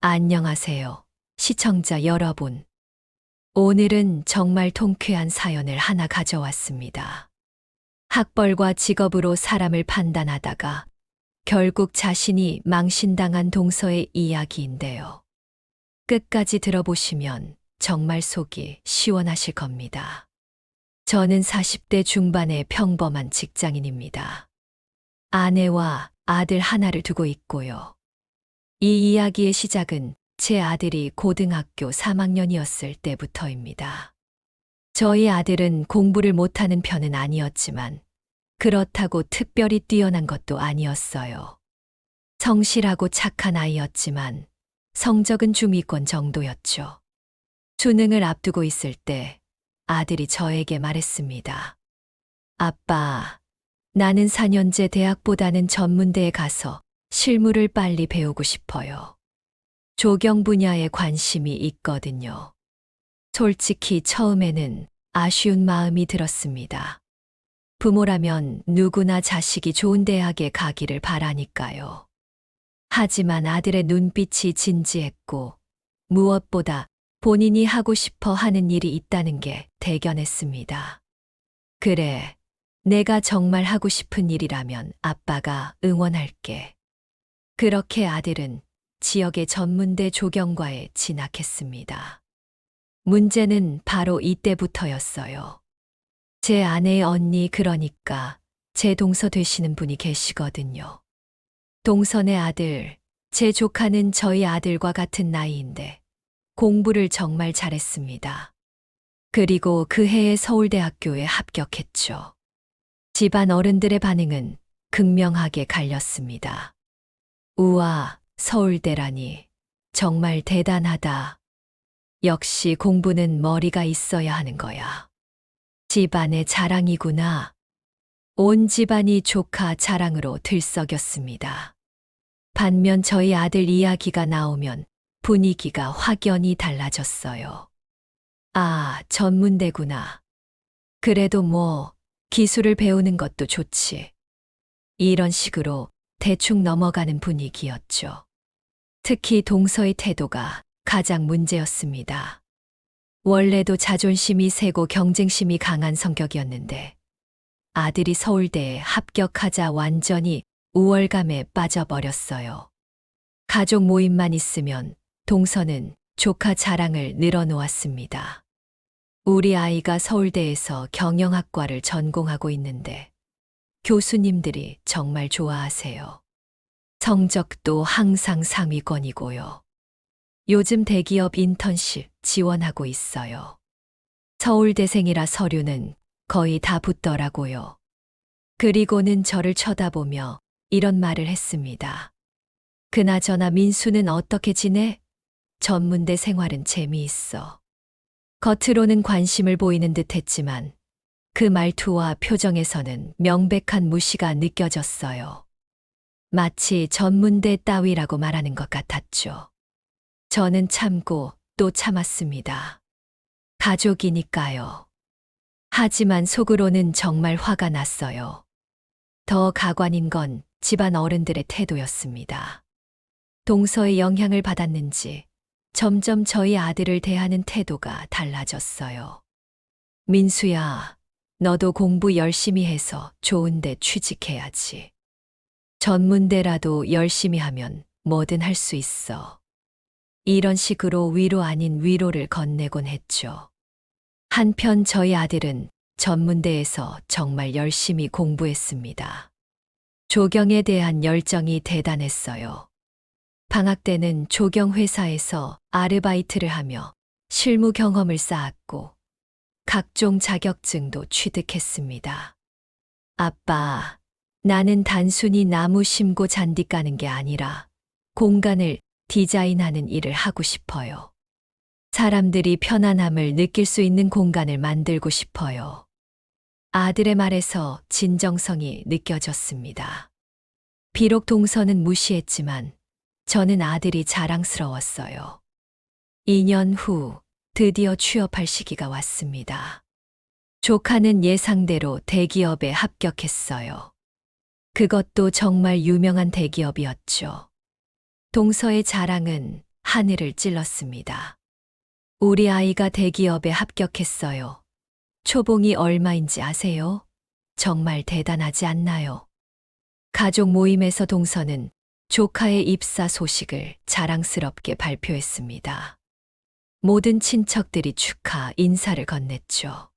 안녕하세요. 시청자 여러분. 오늘은 정말 통쾌한 사연을 하나 가져왔습니다. 학벌과 직업으로 사람을 판단하다가 결국 자신이 망신당한 동서의 이야기인데요. 끝까지 들어보시면 정말 속이 시원하실 겁니다. 저는 40대 중반의 평범한 직장인입니다. 아내와 아들 하나를 두고 있고요. 이 이야기의 시작은 제 아들이 고등학교 3학년이었을 때부터입니다. 저희 아들은 공부를 못하는 편은 아니었지만 그렇다고 특별히 뛰어난 것도 아니었어요. 성실하고 착한 아이였지만 성적은 중위권 정도였죠. 수능을 앞두고 있을 때 아들이 저에게 말했습니다. 아빠, 나는 4년제 대학보다는 전문대에 가서 실무를 빨리 배우고 싶어요. 조경 분야에 관심이 있거든요. 솔직히 처음에는 아쉬운 마음이 들었습니다. 부모라면 누구나 자식이 좋은 대학에 가기를 바라니까요. 하지만 아들의 눈빛이 진지했고 무엇보다 본인이 하고 싶어 하는 일이 있다는 게 대견했습니다. 그래, 내가 정말 하고 싶은 일이라면 아빠가 응원할게. 그렇게 아들은 지역의 전문대 조경과에 진학했습니다. 문제는 바로 이때부터였어요. 제 아내의 언니, 그러니까 제 동서 되시는 분이 계시거든요. 동선의 아들, 제 조카는 저희 아들과 같은 나이인데 공부를 정말 잘했습니다. 그리고 그 해에 서울대학교에 합격했죠. 집안 어른들의 반응은 극명하게 갈렸습니다. 우와, 서울대라니. 정말 대단하다. 역시 공부는 머리가 있어야 하는 거야. 집안의 자랑이구나. 온 집안이 조카 자랑으로 들썩였습니다. 반면 저희 아들 이야기가 나오면 분위기가 확연히 달라졌어요. 아, 전문대구나. 그래도 뭐, 기술을 배우는 것도 좋지. 이런 식으로 대충 넘어가는 분위기였죠. 특히 동서의 태도가 가장 문제였습니다. 원래도 자존심이 세고 경쟁심이 강한 성격이었는데 아들이 서울대에 합격하자 완전히 우월감에 빠져버렸어요. 가족 모임만 있으면 동서는 조카 자랑을 늘어놓았습니다. 우리 아이가 서울대에서 경영학과를 전공하고 있는데 교수님들이 정말 좋아하세요. 성적도 항상 상위권이고요. 요즘 대기업 인턴십 지원하고 있어요. 서울대생이라 서류는 거의 다 붙더라고요. 그리고는 저를 쳐다보며 이런 말을 했습니다. 그나저나 민수는 어떻게 지내? 전문대 생활은 재미있어. 겉으로는 관심을 보이는 듯 했지만 그 말투와 표정에서는 명백한 무시가 느껴졌어요. 마치 전문대 따위라고 말하는 것 같았죠. 저는 참고 또 참았습니다. 가족이니까요. 하지만 속으로는 정말 화가 났어요. 더 가관인 건 집안 어른들의 태도였습니다. 동서의 영향을 받았는지 점점 저희 아들을 대하는 태도가 달라졌어요. 민수야, 너도 공부 열심히 해서 좋은 데 취직해야지. 전문대라도 열심히 하면 뭐든 할 수 있어. 이런 식으로 위로 아닌 위로를 건네곤 했죠. 한편 저희 아들은 전문대에서 정말 열심히 공부했습니다. 조경에 대한 열정이 대단했어요. 방학 때는 조경회사에서 아르바이트를 하며 실무 경험을 쌓았고 각종 자격증도 취득했습니다. 아빠, 나는 단순히 나무 심고 잔디 까는 게 아니라 공간을 디자인하는 일을 하고 싶어요. 사람들이 편안함을 느낄 수 있는 공간을 만들고 싶어요. 아들의 말에서 진정성이 느껴졌습니다. 비록 동서는 무시했지만 저는 아들이 자랑스러웠어요. 2년 후 드디어 취업할 시기가 왔습니다. 조카는 예상대로 대기업에 합격했어요. 그것도 정말 유명한 대기업이었죠. 동서의 자랑은 하늘을 찔렀습니다. 우리 아이가 대기업에 합격했어요. 초봉이 얼마인지 아세요? 정말 대단하지 않나요? 가족 모임에서 동서는 조카의 입사 소식을 자랑스럽게 발표했습니다. 모든 친척들이 축하 인사를 건넸죠.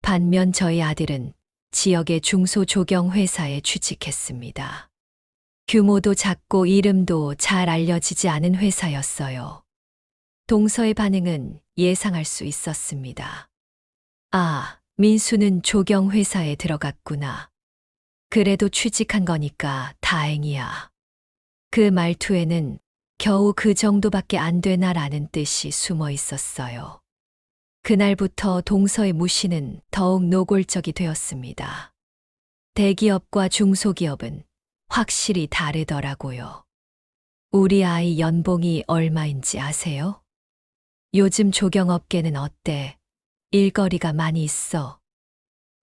반면 저희 아들은 지역의 중소조경회사에 취직했습니다. 규모도 작고 이름도 잘 알려지지 않은 회사였어요. 동서의 반응은 예상할 수 있었습니다. 아, 민수는 조경회사에 들어갔구나. 그래도 취직한 거니까 다행이야. 그 말투에는 겨우 그 정도밖에 안 되나라는 뜻이 숨어 있었어요. 그날부터 동서의 무시는 더욱 노골적이 되었습니다. 대기업과 중소기업은 확실히 다르더라고요. 우리 아이 연봉이 얼마인지 아세요? 요즘 조경업계는 어때? 일거리가 많이 있어.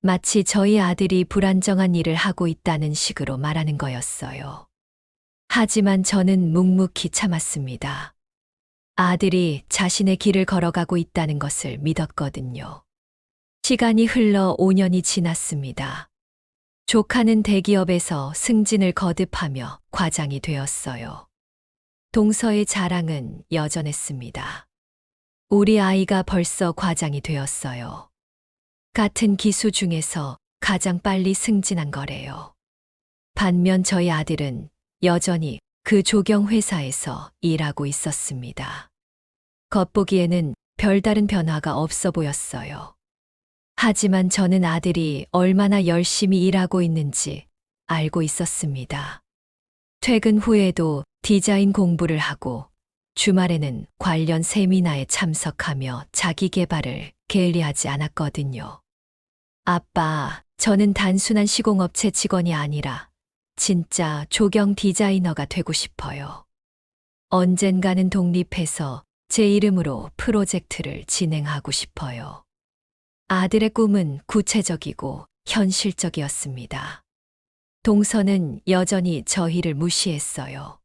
마치 저희 아들이 불안정한 일을 하고 있다는 식으로 말하는 거였어요. 하지만 저는 묵묵히 참았습니다. 아들이 자신의 길을 걸어가고 있다는 것을 믿었거든요. 시간이 흘러 5년이 지났습니다. 조카는 대기업에서 승진을 거듭하며 과장이 되었어요. 동서의 자랑은 여전했습니다. 우리 아이가 벌써 과장이 되었어요. 같은 기수 중에서 가장 빨리 승진한 거래요. 반면 저희 아들은 여전히 그 조경회사에서 일하고 있었습니다. 겉보기에는 별다른 변화가 없어 보였어요. 하지만 저는 아들이 얼마나 열심히 일하고 있는지 알고 있었습니다. 퇴근 후에도 디자인 공부를 하고 주말에는 관련 세미나에 참석하며 자기 개발을 게을리하지 않았거든요. 아빠, 저는 단순한 시공업체 직원이 아니라 진짜 조경 디자이너가 되고 싶어요. 언젠가는 독립해서 제 이름으로 프로젝트를 진행하고 싶어요. 아들의 꿈은 구체적이고 현실적이었습니다. 동서는 여전히 저희를 무시했어요.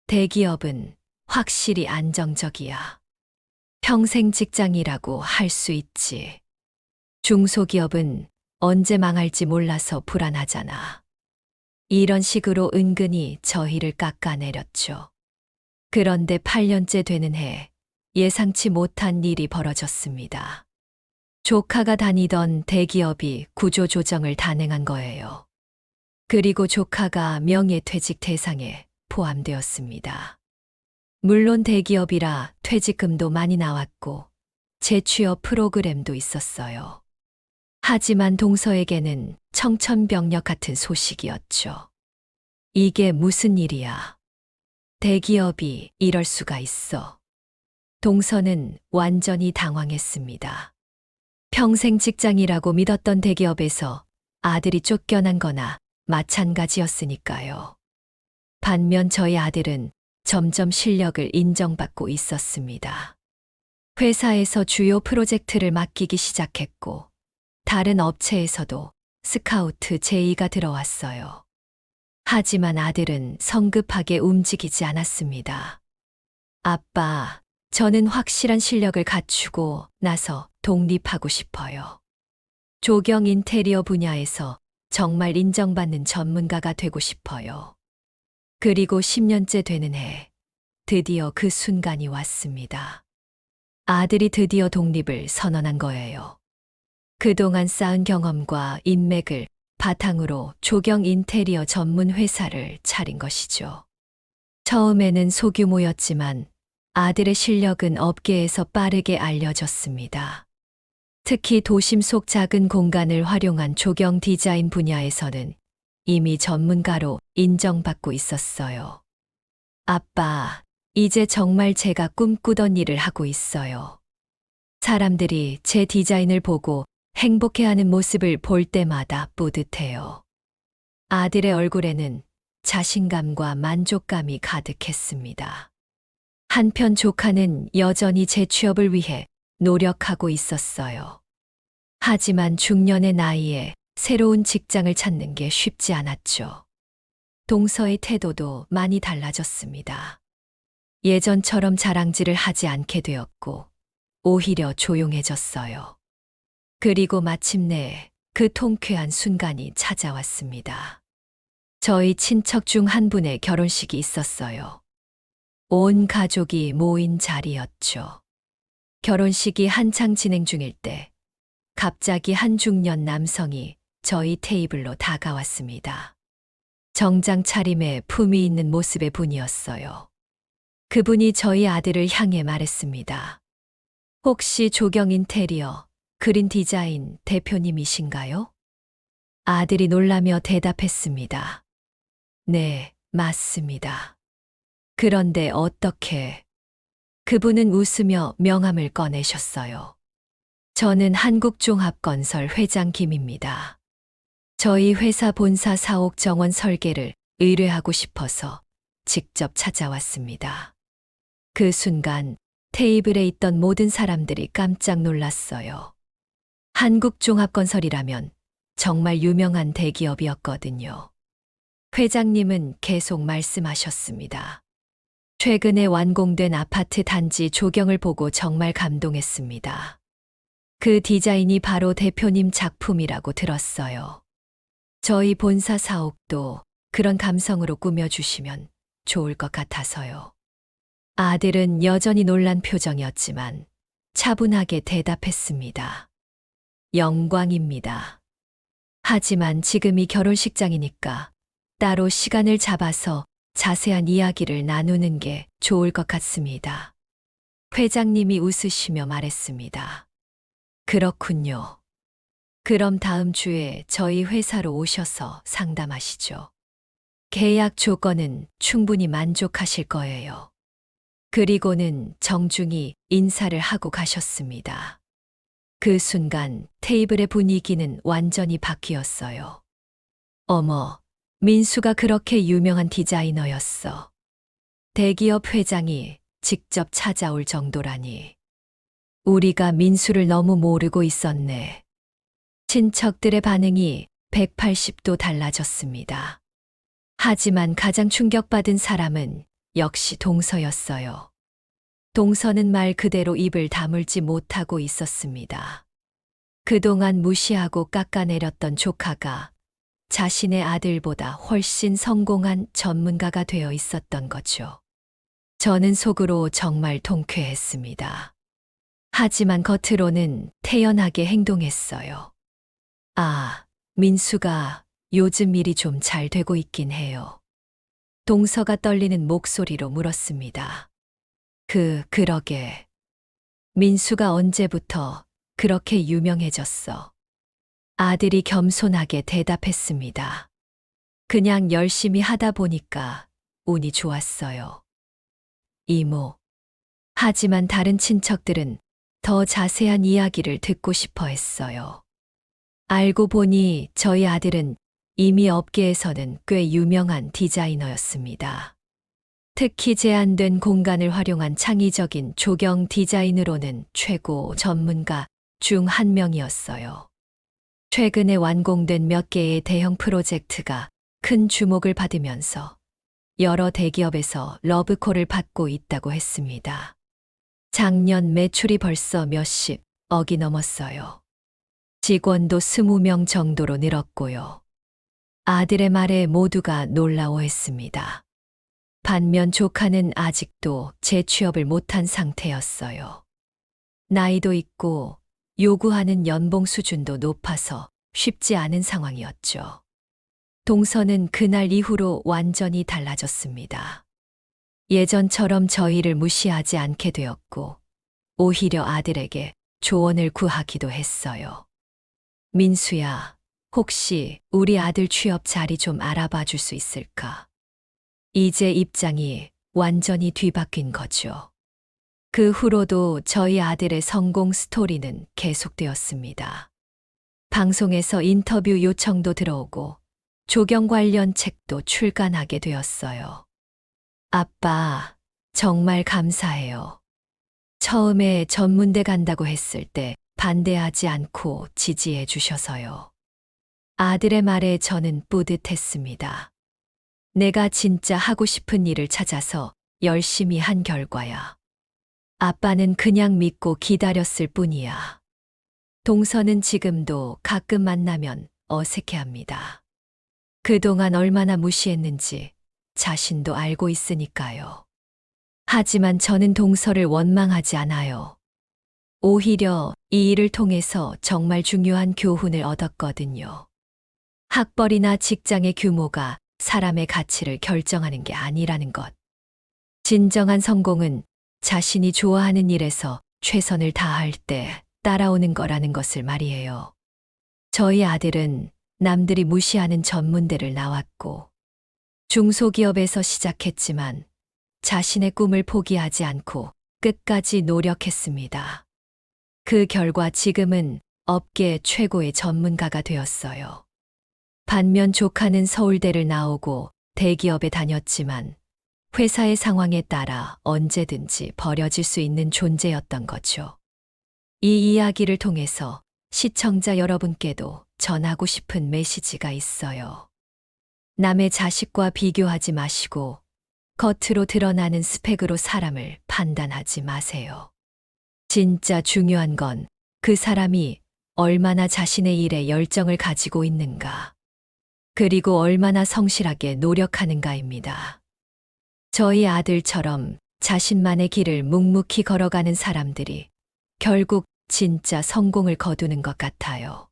대기업은 확실히 안정적이야. 평생 직장이라고 할 수 있지. 중소기업은 언제 망할지 몰라서 불안하잖아. 이런 식으로 은근히 저희를 깎아내렸죠. 그런데 8년째 되는 해 예상치 못한 일이 벌어졌습니다. 조카가 다니던 대기업이 구조조정을 단행한 거예요. 그리고 조카가 명예퇴직 대상에 포함되었습니다. 물론 대기업이라 퇴직금도 많이 나왔고 재취업 프로그램도 있었어요. 하지만 동서에게는 청천벽력 같은 소식이었죠. 이게 무슨 일이야? 대기업이 이럴 수가 있어. 동서는 완전히 당황했습니다. 평생 직장이라고 믿었던 대기업에서 아들이 쫓겨난 거나 마찬가지였으니까요. 반면 저희 아들은 점점 실력을 인정받고 있었습니다. 회사에서 주요 프로젝트를 맡기기 시작했고, 다른 업체에서도 스카우트 제의가 들어왔어요. 하지만 아들은 성급하게 움직이지 않았습니다. 아빠, 저는 확실한 실력을 갖추고 나서 독립하고 싶어요. 조경 인테리어 분야에서 정말 인정받는 전문가가 되고 싶어요. 그리고 10년째 되는 해, 드디어 그 순간이 왔습니다. 아들이 드디어 독립을 선언한 거예요. 그동안 쌓은 경험과 인맥을 바탕으로 조경 인테리어 전문 회사를 차린 것이죠. 처음에는 소규모였지만 아들의 실력은 업계에서 빠르게 알려졌습니다. 특히 도심 속 작은 공간을 활용한 조경 디자인 분야에서는 이미 전문가로 인정받고 있었어요. 아빠, 이제 정말 제가 꿈꾸던 일을 하고 있어요. 사람들이 제 디자인을 보고 행복해하는 모습을 볼 때마다 뿌듯해요. 아들의 얼굴에는 자신감과 만족감이 가득했습니다. 한편 조카는 여전히 재취업을 위해 노력하고 있었어요. 하지만 중년의 나이에 새로운 직장을 찾는 게 쉽지 않았죠. 동서의 태도도 많이 달라졌습니다. 예전처럼 자랑질을 하지 않게 되었고, 오히려 조용해졌어요. 그리고 마침내 그 통쾌한 순간이 찾아왔습니다. 저희 친척 중 한 분의 결혼식이 있었어요. 온 가족이 모인 자리였죠. 결혼식이 한창 진행 중일 때, 갑자기 한 중년 남성이 저희 테이블로 다가왔습니다. 정장 차림에 품위 있는 모습의 분이었어요. 그분이 저희 아들을 향해 말했습니다. 혹시 조경 인테리어, 그린 디자인 대표님이신가요? 아들이 놀라며 대답했습니다. 네, 맞습니다. 그런데 어떻게? 그분은 웃으며 명함을 꺼내셨어요. 저는 한국종합건설 회장 김입니다. 저희 회사 본사 사옥 정원 설계를 의뢰하고 싶어서 직접 찾아왔습니다. 그 순간 테이블에 있던 모든 사람들이 깜짝 놀랐어요. 한국종합건설이라면 정말 유명한 대기업이었거든요. 회장님은 계속 말씀하셨습니다. 최근에 완공된 아파트 단지 조경을 보고 정말 감동했습니다. 그 디자인이 바로 대표님 작품이라고 들었어요. 저희 본사 사옥도 그런 감성으로 꾸며주시면 좋을 것 같아서요. 아들은 여전히 놀란 표정이었지만 차분하게 대답했습니다. 영광입니다. 하지만 지금이 결혼식장이니까 따로 시간을 잡아서 자세한 이야기를 나누는 게 좋을 것 같습니다. 회장님이 웃으시며 말했습니다. 그렇군요. 그럼 다음 주에 저희 회사로 오셔서 상담하시죠. 계약 조건은 충분히 만족하실 거예요. 그리고는 정중히 인사를 하고 가셨습니다. 그 순간 테이블의 분위기는 완전히 바뀌었어요. 어머, 민수가 그렇게 유명한 디자이너였어. 대기업 회장이 직접 찾아올 정도라니. 우리가 민수를 너무 모르고 있었네. 친척들의 반응이 180도 달라졌습니다. 하지만 가장 충격받은 사람은 역시 동서였어요. 동서는 말 그대로 입을 다물지 못하고 있었습니다. 그동안 무시하고 깎아내렸던 조카가 자신의 아들보다 훨씬 성공한 전문가가 되어 있었던 거죠. 저는 속으로 정말 통쾌했습니다. 하지만 겉으로는 태연하게 행동했어요. 아, 민수가 요즘 일이 좀 잘 되고 있긴 해요. 동서가 떨리는 목소리로 물었습니다. 그러게. 민수가 언제부터 그렇게 유명해졌어? 아들이 겸손하게 대답했습니다. 그냥 열심히 하다 보니까 운이 좋았어요. 이모. 하지만 다른 친척들은 더 자세한 이야기를 듣고 싶어 했어요. 알고 보니 저희 아들은 이미 업계에서는 꽤 유명한 디자이너였습니다. 특히 제한된 공간을 활용한 창의적인 조경 디자인으로는 최고 전문가 중 한 명이었어요. 최근에 완공된 몇 개의 대형 프로젝트가 큰 주목을 받으면서 여러 대기업에서 러브콜을 받고 있다고 했습니다. 작년 매출이 벌써 몇십억이 넘었어요. 직원도 20명 정도로 늘었고요. 아들의 말에 모두가 놀라워했습니다. 반면 조카는 아직도 재취업을 못한 상태였어요. 나이도 있고 요구하는 연봉 수준도 높아서 쉽지 않은 상황이었죠. 동서는 그날 이후로 완전히 달라졌습니다. 예전처럼 저희를 무시하지 않게 되었고, 오히려 아들에게 조언을 구하기도 했어요. 민수야, 혹시 우리 아들 취업 자리 좀 알아봐 줄 수 있을까? 이제 입장이 완전히 뒤바뀐 거죠. 그 후로도 저희 아들의 성공 스토리는 계속되었습니다. 방송에서 인터뷰 요청도 들어오고 조경 관련 책도 출간하게 되었어요. 아빠, 정말 감사해요. 처음에 전문대 간다고 했을 때 반대하지 않고 지지해 주셔서요. 아들의 말에 저는 뿌듯했습니다. 내가 진짜 하고 싶은 일을 찾아서 열심히 한 결과야. 아빠는 그냥 믿고 기다렸을 뿐이야. 동서는 지금도 가끔 만나면 어색해합니다. 그동안 얼마나 무시했는지 자신도 알고 있으니까요. 하지만 저는 동서를 원망하지 않아요. 오히려 이 일을 통해서 정말 중요한 교훈을 얻었거든요. 학벌이나 직장의 규모가 사람의 가치를 결정하는 게 아니라는 것. 진정한 성공은 자신이 좋아하는 일에서 최선을 다할 때 따라오는 거라는 것을 말이에요. 저희 아들은 남들이 무시하는 전문대를 나왔고 중소기업에서 시작했지만 자신의 꿈을 포기하지 않고 끝까지 노력했습니다. 그 결과 지금은 업계 최고의 전문가가 되었어요. 반면 조카는 서울대를 나오고 대기업에 다녔지만 회사의 상황에 따라 언제든지 버려질 수 있는 존재였던 거죠. 이 이야기를 통해서 시청자 여러분께도 전하고 싶은 메시지가 있어요. 남의 자식과 비교하지 마시고 겉으로 드러나는 스펙으로 사람을 판단하지 마세요. 진짜 중요한 건 그 사람이 얼마나 자신의 일에 열정을 가지고 있는가, 그리고 얼마나 성실하게 노력하는가입니다. 저희 아들처럼 자신만의 길을 묵묵히 걸어가는 사람들이 결국 진짜 성공을 거두는 것 같아요.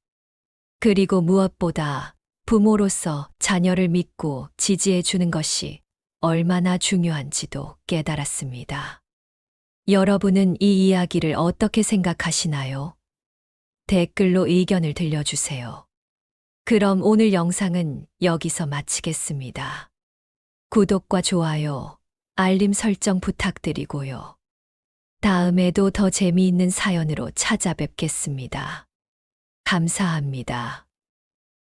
그리고 무엇보다 부모로서 자녀를 믿고 지지해 주는 것이 얼마나 중요한지도 깨달았습니다. 여러분은 이 이야기를 어떻게 생각하시나요? 댓글로 의견을 들려주세요. 그럼 오늘 영상은 여기서 마치겠습니다. 구독과 좋아요, 알림 설정 부탁드리고요. 다음에도 더 재미있는 사연으로 찾아뵙겠습니다. 감사합니다.